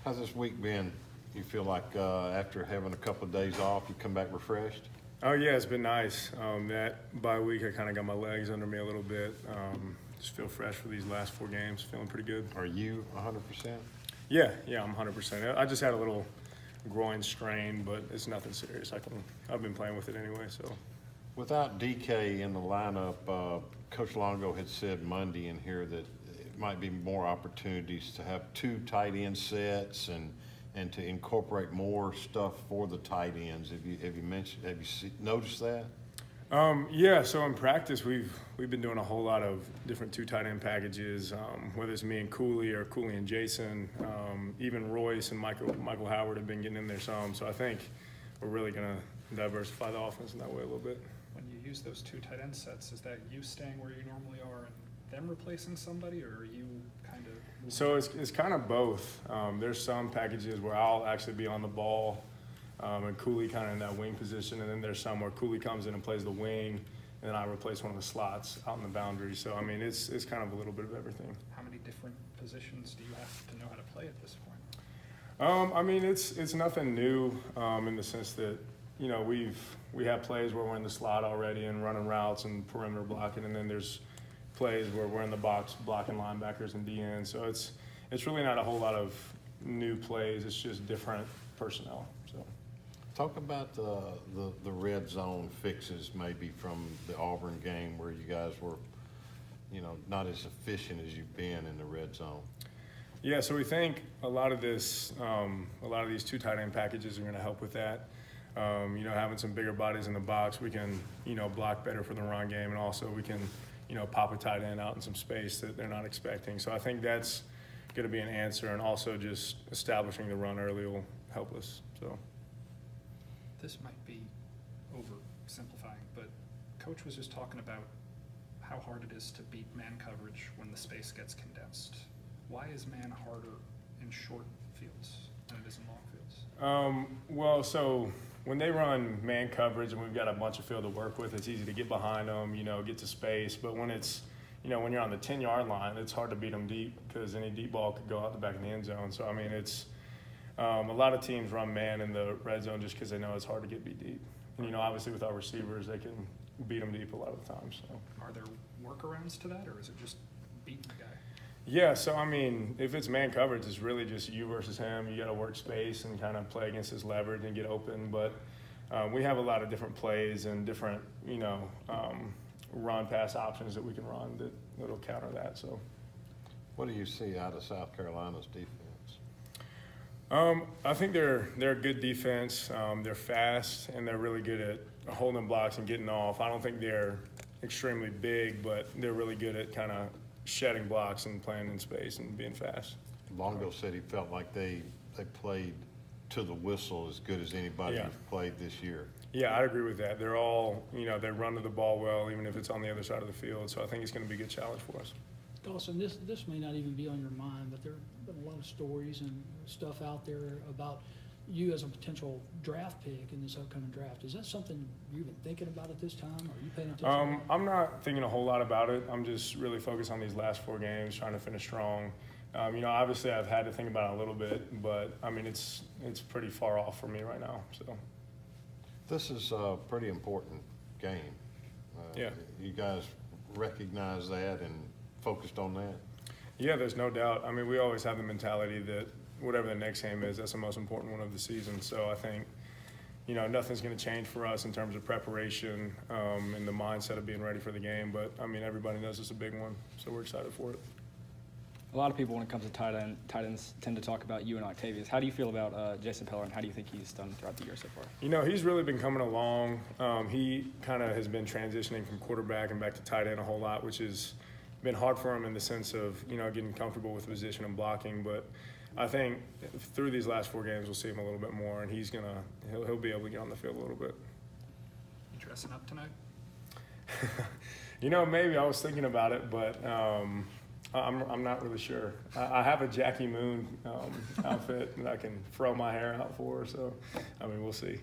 How's this week been? You feel like after having a couple of days off, you come back refreshed? Oh yeah, it's been nice. That bye week, I kind of got my legs under me a little bit. Just feel fresh for these last 4 games. Feeling pretty good. Are you 100%? Yeah, I'm 100%. I just had a little groin strain, but it's nothing serious. I've been playing with it anyway. So, without DK in the lineup, Coach Longo had said Monday in here that it might be more opportunities to have 2 tight end sets and to incorporate more stuff for the tight ends. Have you noticed that? Yeah. So in practice, we've been doing a whole lot of different 2 tight end packages. Whether it's me and Cooley or Cooley and Jason, even Royce and Michael Howard have been getting in there some. So I think we're really gonna diversify the offense in that way a little bit. When you use those 2 tight end sets, is that you staying where you normally are and them replacing somebody, or are you kind of? So it's kind of both. There's some packages where I'll actually be on the ball and Cooley kind of in that wing position, and then there's some where Cooley comes in and plays the wing, and then I replace one of the slots out in the boundary. So I mean, it's kind of a little bit of everything. How many different positions do you have to know how to play at this point? I mean, it's nothing new in the sense that we have plays where we're in the slot already and running routes and perimeter blocking, and then there's plays where we're in the box blocking linebackers and DN. So it's really not a whole lot of new plays. It's just different personnel. So talk about the red zone fixes maybe from the Auburn game where you guys were, not as efficient as you've been in the red zone. Yeah, so we think a lot of these 2 tight end packages are going to help with that. Having some bigger bodies in the box, we can, block better for the run game, and also we can, pop a tight end out in some space that they're not expecting. So I think that's going to be an answer, and also just establishing the run early will help us. So this might be oversimplifying, but Coach was just talking about how hard it is to beat man coverage when the space gets condensed. Why is man harder in short fields than it is in long fields? Well, so when they run man coverage and we've got a bunch of field to work with, it's easy to get behind them, get to space. But when it's, when you're on the 10-yard line, it's hard to beat them deep because any deep ball could go out the back of the end zone. So, I mean, it's a lot of teams run man in the red zone just because they know it's hard to get beat deep. And, obviously with our receivers, they can beat them deep a lot of the times. So. Are there workarounds to that, or is it just beating the guy? Yeah, so I mean, if it's man coverage, it's really just you versus him. You got to work space and kind of play against his leverage and get open. But we have a lot of different plays and different, run pass options that we can run that'll counter that. So, what do you see out of South Carolina's defense? I think they're a good defense. They're fast and they're really good at holding blocks and getting off. I don't think they're extremely big, but they're really good at kind of shedding blocks and playing in space and being fast. Longo said he felt like they played to the whistle as good as anybody who's played this year. Yeah, I agree with that. They're all, they run to the ball well, even if it's on the other side of the field. So I think it's going to be a good challenge for us. Dawson, this may not even be on your mind, but there have been a lot of stories and stuff out there about you as a potential draft pick in this upcoming draft. Is that something you've been thinking about at this time? Are you paying attention? I'm not thinking a whole lot about it. I'm just really focused on these last 4 games, trying to finish strong. Obviously I've had to think about it a little bit, but I mean, it's pretty far off for me right now. So this is a pretty important game. Yeah. You guys recognize that and focused on that? Yeah, there's no doubt. I mean, we always have the mentality that whatever the next game is, that's the most important one of the season. So I think, nothing's going to change for us in terms of preparation and the mindset of being ready for the game. But, I mean, everybody knows it's a big one, so we're excited for it. A lot of people, when it comes to tight ends tend to talk about you and Octavius. How do you feel about Jason Pellerin? How do you think he's done throughout the year so far? He's really been coming along. He kind of has been transitioning from quarterback and back to tight end a whole lot, which has been hard for him in the sense of, getting comfortable with position and blocking. But I think through these last 4 games, we'll see him a little bit more, and he'll be able to get on the field a little bit. You dressing up tonight? Maybe I was thinking about it, but I'm not really sure. I have a Jackie Moon outfit that I can throw my hair out for, so I mean, we'll see.